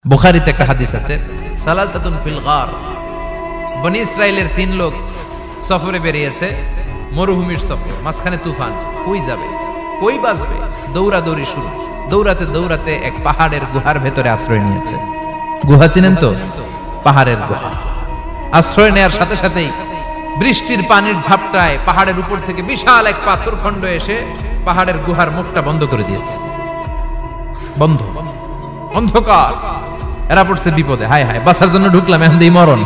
বুখারীতে একটা হাদিস আছে, সালাসাতুন ফিল গার, বনি ইসরাইলের 3 লোক সফরে বেরিয়েছে, মরুভূমির সফর, মাঝখানে তুফান, কই যাবে, কই বাঁচবে, দৌড়াদৌড়ি শুরু, দৌড়াতে দৌড়াতে এক পাহাড়ের গুহার ভেতরে আশ্রয় নিয়েছে। গুহা চিনেন তো? পাহাড়ের গুহা। আশ্রয় নেয়ার সাথে সাথেই বৃষ্টির পানির ঝাপটায় পাহাড়ের উপর থেকে বিশাল এক পাথর খণ্ড এসে পাহাড়ের গুহার মুখটা বন্ধ করে দিয়েছে। বন্ধ, অন্ধকার। এরা পড়ছে বিপদে, হায় হায় বাঁচার জন্য ঢুকলাম, এখন দিই মরণ।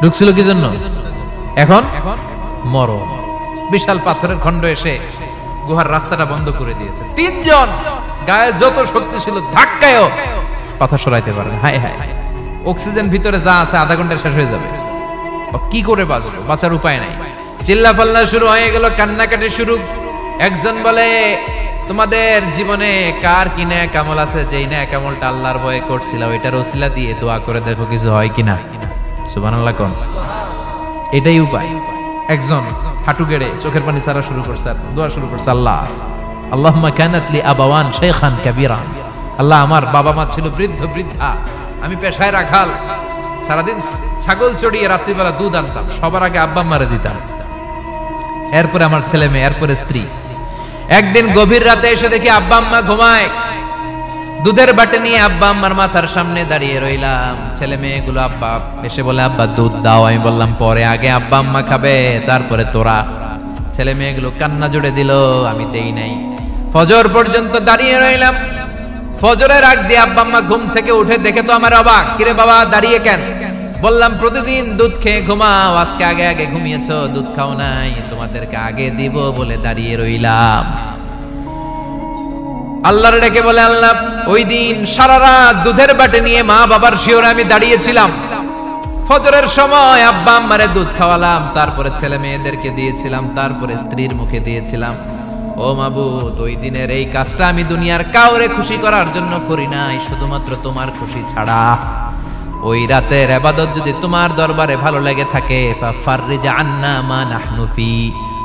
ঢুকছিল কি জন্য? এখন মরণ। বিশাল পাথরের খণ্ড এসে গুহার রাস্তাটা বন্ধ করে দিয়েছে। 3 জন গায়ে যত শক্তি ছিল ধাক্কায়ও পাথর সরাইতে পারে না। হায় হায়, অক্সিজেন ভিতরে যা আছে আধা ঘন্টা শেষ হয়ে যাবে। কি করে বাঁচবো? বাঁচার উপায় নাই। চিল্লা ফাল্লা শুরু হয়ে গেল, কান্নাকাটি শুরু। একজন বলে, তোমাদের জীবনে কার কি ন্যাক আমল আছে, যেই ন্যাক আমলটা আল্লাহর ভয়ে করছিল ওইটার ওসিলা দিয়ে দোয়া করে দেখো কিছু হয় কিনা। সুবহানাল্লাহ কোন, এটাই উপায়। একজন হাঁটু গেড়ে চোখের পানি ছাড়া শুরু করছে, দোয়া শুরু করছে, আল্লাহ আল্লাহুম্মা কানাত লি আবাওয়ান শাইখান কাবীরা, আল্লাহ আমার বাবা মা ছিল বৃদ্ধ বৃদ্ধা, আমি পেশায় রাখাল, সারাদিন ছাগল চড়িয়ে রাত্রিবেলা দুধ আনতাম, সবার আগে আব্বা আম্মারে দিতাম, এরপরে আমার ছেলে মেয়ে, এরপরে স্ত্রী। একদিন গভীর রাতে এসে দেখি আব্বা আম্মা ঘুমায়, দুধের বাটি নিয়ে আব্বা আম্মার মাথার সামনে দাঁড়িয়ে রইলাম। ছেলে মেয়েগুলো আব্বা এসে বলে, আব্বা দুধ দাও। আমি বললাম পরে, আগে আব্বা আম্মা খাবে তারপরে তোরা। ছেলে মেয়েগুলো কান্না জুড়ে দিল, আমি দেই নাই। ফজর পর্যন্ত দাঁড়িয়ে রইলাম। ফজরের আগ দিয়ে আব্বা আম্মা ঘুম থেকে উঠে দেখে তো আমার অবাক, কিরে বাবা দাঁড়িয়ে কেন? বললাম প্রতিদিন দুধ খেয়ে ঘুমাও, আজকে আগে আগে ঘুমিয়েছো, দুধ খাও নাই, তোমাদেরকে আগে দিব বলে দাঁড়িয়ে রইলাম। আল্লাহর ডেকে বলে, আল্লাহ ওই দিন সারা রাত দুধের বাটি নিয়ে মা বাবার শিওরে আমি দাঁড়িয়েছিলাম, ফজরের সময় আব্বা আম্মারে দুধ খাওয়ালাম, তারপরে ছেলে মেয়েদেরকে দিয়েছিলাম, তারপরে স্ত্রীর মুখে দিয়েছিলাম। ও মাবুদ, ওই দিনের এই কাজটা আমি দুনিয়ার কাউরে খুশি করার জন্য করি নাই, শুধুমাত্র তোমার খুশি ছাড়া। ওই রাতের ইবাদত যদি তোমার দরবারে ভালো লেগে থাকে, ফাফাররিজ আন্না মা নাহনু ফি,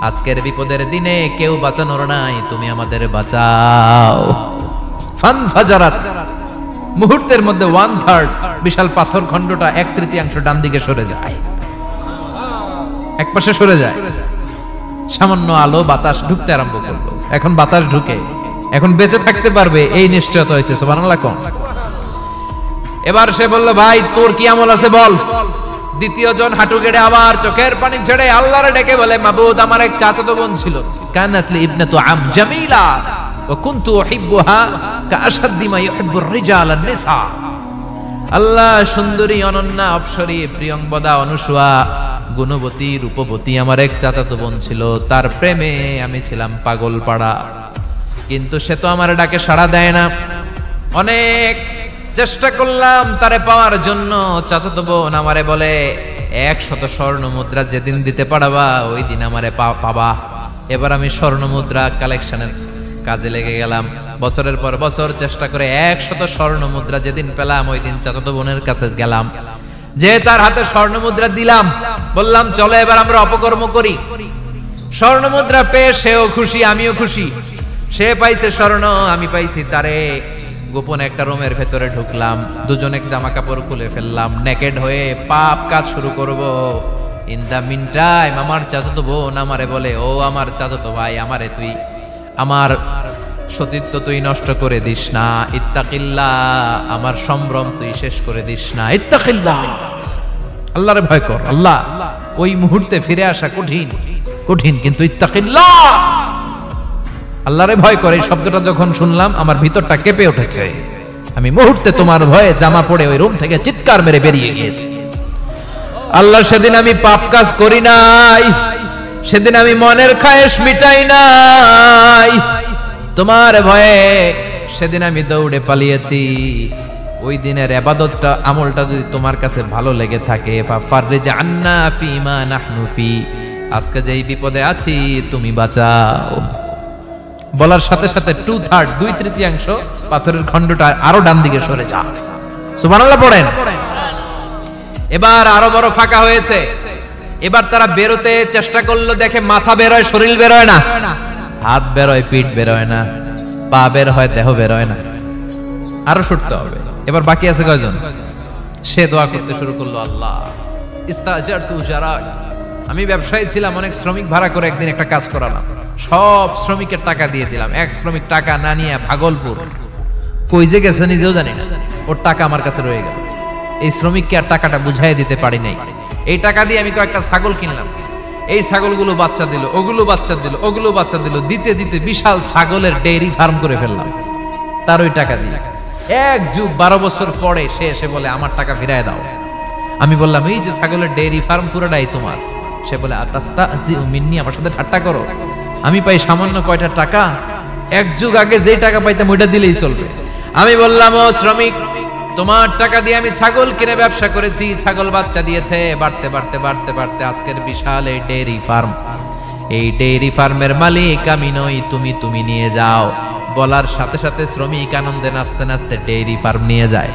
আজকের বিপদের দিনে কেউ বাঁচানোর নাই, তুমি আমাদের বাঁচাও। ফানফাজারাত, মুহূর্তের মধ্যে 1/3 বিশাল পাথর খণ্ডটা 1/3 ডান দিকে সরে যায়, একপাশে সরে যায়। সামান্য আলো বাতাস ঢুকতে আরম্ভ করলো। এখন বাতাস ঢুকে, এখন বেঁচে থাকতে পারবে এই নিশ্চয়তা হয়েছে। সুবহানাল্লাহ কোন। এবার সে বলল, ভাই তোর কি আমল আছে বল। দ্বিতীয় জন হাঁটু গেড়ে আবার চোখের পানি ছেড়ে আল্লাহরে ডেকে বলে, মাবুদ আমার এক চাচাতো বোন ছিল, কানাত লি ইবনাতু আম জামিলা ওয়া কুনতু উহিব্বুহা কাআশাদ্দি মা ইউহিব্বুর রিজাল আন-নিসা। আল্লাহ সুন্দরী, অনন্যা, অপ্সরী, প্রিয়ংবদা, অনুসুয়া, গুণবতী, রূপবতী আমার এক চাচাতো বোন ছিল, তার প্রেমে আমি ছিলাম পাগল পাড়া, কিন্তু সে তো আমার ডাকে সাড়া দেয় না। অনেক চেষ্টা করলাম তারে পাওয়ার জন্য। চাচাতো বোন আমারে বলে, 100 স্বর্ণ মুদ্রা যেদিন দিতে পারবা ওই দিন আমারে পাবা। এবার আমি স্বর্ণ মুদ্রা কালেকশনের কাজে লেগে গেলাম। বছরের পর বছর চেষ্টা করে 100 স্বর্ণ মুদ্রা যেদিন পেলাম ওই দিন চাচাতো বোনের কাছে গেলাম, যে তার হাতে স্বর্ণ মুদ্রা দিলাম, বললাম চলো এবার আমরা অপকর্ম করি। স্বর্ণ মুদ্রা পেয়ে সেও খুশি, আমিও খুশি। সে পাইছে স্বর্ণ, আমি পাইছি তারে। গোপন একটা রুমের ভেতরে ঢুকলাম, দুজনে জামা কাপড় খুলে ফেললাম, নেকেড হয়ে পাপ কাজ শুরু করব। ইন দা মিন টাইম আমার চাচাতো বোন আমারে বলে, ও আমার চাচাতো ভাই, আমারে তুই আমার সতীত্ব তুই নষ্ট করে দিস না, ইত্তাকিল্লাহ, আমার সম্ভ্রম তুই শেষ করে দিস না, ইত্তাকিল্লাহ, আল্লাহরে ভয় কর। আল্লাহ, ওই মুহূর্তে ফিরে আসা কঠিন কঠিন, কিন্তু ইত্তাকিল্লাহ, আল্লাহরে ভয় করে, এই শব্দটা যখন শুনলাম আমার ভিতরটা কেঁপে উঠেছে। আমি মুহূর্তে তোমার ভয়ে জামা পড়ে ওই রুম থেকে চিৎকার মেরে বেরিয়ে গিয়েছি। আল্লাহ, সেদিন আমি পাপ কাজ করি নাই, সেদিন আমি মনের খায়েশ মিটাই নাই, তোমার ভয়ে সেদিন আমি দৌড়ে পালিয়েছি। ওই দিনের ইবাদতটা, আমলটা যদি তোমার কাছে ভালো লেগে থাকে, ফাফাররিজ আন্না ফিমা নাহনু ফি, আজকে যেই বিপদে আছি তুমি বাঁচাও। বলার সাথে সাথে 2/3 2/3 পাথরের খণ্ডটা আরো ডান দিকে সরে যা। সুবহানাল্লাহ পড়েন। এবার আরো বড় ফাঁকা হয়েছে। এবার তারা বেরোতে চেষ্টা করলো, দেখে মাথা বেরোয়, শরীর বেরোয় না, হাত বেরোয়, পিঠ বেরোয় না, পা বের হয়, দেহ বেরোয় না, আরো ছুটতে হবে। এবার বাকি আছে কয়জন? সে দোয়া করতে শুরু করলো, আল্লাহ ইস্তাজারতু জারাক, আমি ব্যবসায়ী ছিলাম, অনেক শ্রমিক ভাড়া করে একদিন একটা কাজ করালাম, সব শ্রমিকের টাকা দিয়ে দিলাম, এক শ্রমিক টাকা না নিয়ে ভাগলপুর কই যে গেছে নিজেও জানি না, ওর টাকা আমার কাছে রয়ে গেল। এই শ্রমিককে আর টাকাটা বুঝাই দিতে পারি নাই। এই টাকা দিয়ে আমি কয়েকটা ছাগল কিনলাম, এই ছাগলগুলো বাচ্চা দিল, ওগুলো বাচ্চা দিল, ওগুলো বাচ্চা দিল, দিতে দিতে বিশাল ছাগলের ডেইরি ফার্ম করে ফেললাম তার ওই টাকা দিয়ে। 1 যুগ 12 বছর পরে সে এসে বলে আমার টাকা ফিরায় দাও। আমি বললাম এই যে ছাগলের ডেইরি ফার্ম পুরোটাই তোমার। সে বলে আতাস্তাজিউ মিন্নি, আমার সাথে ঠাট্টা করো? আমি পাই সামান্য কয়টা টাকা, 1 যুগ আগে যে টাকা পাইতাম ওইটা দিলেই চলবে। আমি বললাম ও শ্রমিক, তোমার টাকা দিয়ে আমি ছাগল কিনে ব্যবসা করেছি, ছাগল বাচ্চা দিয়েছে, বাড়তে বাড়তে বাড়তে বাড়তে আজকের বিশাল এই ডেইরি ফার্ম, এই ডেইরি ফার্মের মালিক আমি নই, তুমি নিয়ে যাও। বলার সাথে সাথে শ্রমিক আনন্দে নাচতে নাচতে ডেইরি ফার্ম নিয়ে যায়।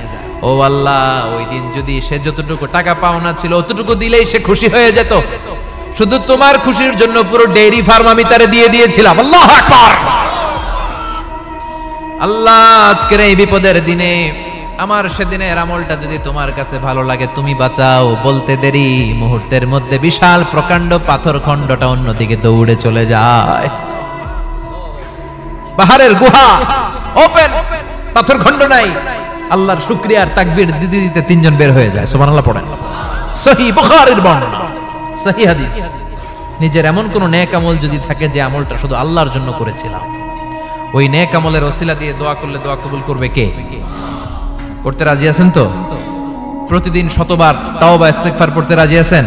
ও আল্লাহ, ওই দিন যদি সে যতটুকু টাকা পাওনা ছিল অতটুকু দিলেই সে খুশি হয়ে যেত, শুধু তোমার খুশির জন্য পুরো ডেইরি ফার্ম আমি তারে দিয়ে দিয়েছিলাম। আল্লাহু আকবার। আল্লাহ, আজকের এই বিপদের দিনে আমার সেদিনের আমলটা যদি তোমার কাছে ভালো লাগে তুমি বাঁচাও। বলতে দেরি, মুহূর্তের মধ্যে বিশাল প্রকাণ্ড পাথর খণ্ডটা অন্যদিকে দৌড়ে চলে যায়। পাহাড়ের গুহা ওপেন, পাথর খণ্ড নাই। আল্লাহর শুকরিয়া আর তাকবীর দিতে দিতে 3 জন বের হয়ে যায়। সুবহানাল্লাহ পড়েন। সহিহ বুখারীর বর্ণনা, সহিহ হাদিস। নিজের এমন কোন নেক আমল যদি থাকে যে আমলটা শুধু আল্লাহর জন্য করেছিলাম, ওই নেক আমলের ওসিলা দিয়ে দোয়া করলে দোয়া কবুল করবে কে? করতে রাজি আছেন তো? প্রতিদিন শতবার তাওবা ইস্তিগফার পড়তে রাজি আছেন?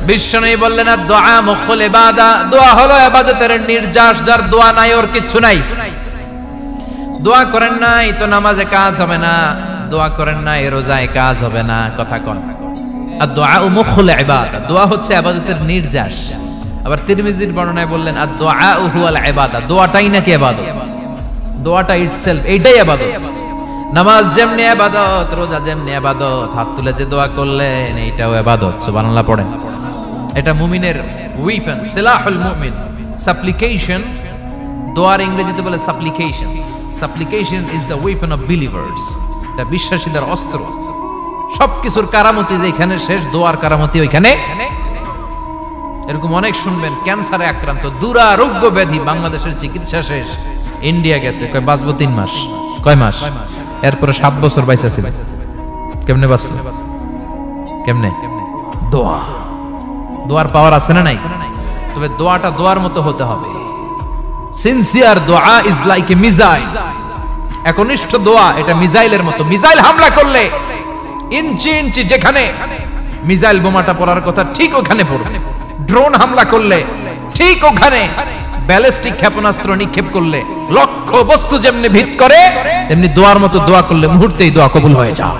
বিশ্বনবী বললেন দোয়া মুখুল ইবাদা, দোয়া হলো ইবাদতের নির্যাস, যার দোয়া নাই ওর কিচ্ছু নাই। দোয়া করেন নাই তো নামাজে কাজ হবে না, দোয়া করেন নাই রোজায় কাজ হবে না। কথা কোন? আর দোয়া মুখুল ইবাদা, দোয়া হচ্ছে ইবাদতের নির্যাস। আবার তিরমিজির বর্ণনায় বললেন আর দোয়া হুয়াল ইবাদা, দোয়াটাই নাকি ইবাদত, দোয়াটা ইটসেলফ এইটাই ইবাদত। নামাজ যেমনি ইবাদত, রোজা যেমনি ইবাদত, হাত তুলে যে দোয়া করলেন এইটাও ইবাদত। সুবহানাল্লাহ পড়েন। এটা মুমিনের ওয়েপন, সিলাহুল মুমিন। সাপ্লিকেশন, দোয়ার ইংরেজিতে বলে সাপ্লিকেশন। সাপ্লিকেশন is the weapon of believers. এটা বিশ্বাসীদের অস্ত্র। সবকিছুর কারামতি যেখানে শেষ, দোয়ার কারামতি ওইখানে। এরকম অনেক শুনবেন ক্যান্সারে আক্রান্ত, দুরারোগ্য ব্যাধি, বাংলাদেশের চিকিৎসা শেষ, ইন্ডিয়া গেছে, কয় বাঁচবো 3 মাস। কয় মাস? এরপরে 7 বছর বাইসা ছিল। কেমনে বাঁচল? কেমনে? দোয়া। দোয়ার পাওয়ার আছে না নাই? তবে দোয়াটা দোয়ার মতো হতে হবে। সিনসিয়ার দোয়া ইজ লাইক এ মিসাইল। একনিষ্ঠ দোয়া এটা মিসাইলের মতো। মিসাইল হামলা করলে ইঞ্চি ইঞ্চি যেখানে মিসাইল বোমাটা পড়ার কথা ঠিক ওখানে পড়বে। ড্রোন হামলা করলে ঠিক ওখানে, ব্যালিস্টিক ক্ষেপণাস্ত্র নিক্ষেপ করলে লক্ষ্য বস্তু যেমনি ভিত করে, তেমনি দোয়ার মতো দোয়া করলে মুহূর্তেই দোয়া কবুল হয়ে যায়।